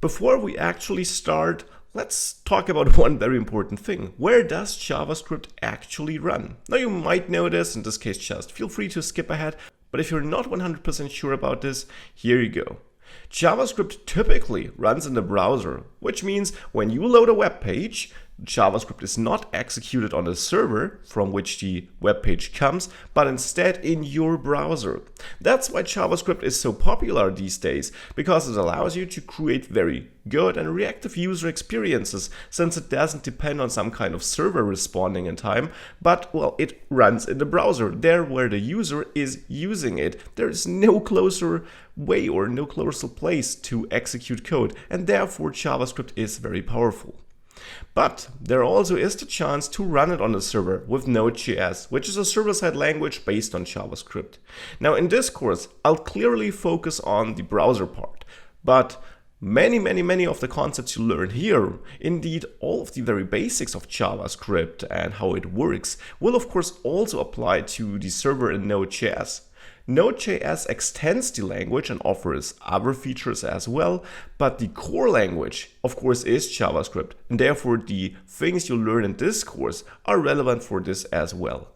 Before we actually start, let's talk about one very important thing. Where does JavaScript actually run? Now you might know this, in this case just feel free to skip ahead, but if you're not 100% sure about this, here you go. JavaScript typically runs in the browser, which means when you load a web page, JavaScript is not executed on the server from which the web page comes, but instead in your browser. That's why JavaScript is so popular these days, because it allows you to create very good and reactive user experiences, since it doesn't depend on some kind of server responding in time, but well, it runs in the browser, there where the user is using it. There is no closer way or no closer place to execute code, and therefore JavaScript is very powerful. But there also is the chance to run it on the server with NodeJS, which is a server-side language based on JavaScript. Now in this course, I'll clearly focus on the browser part, but many of the concepts you learn here, indeed all of the very basics of JavaScript and how it works, will of course also apply to the server in Node.js. Node.js extends the language and offers other features as well, but the core language, of course, is JavaScript, and therefore the things you learn in this course are relevant for this as well.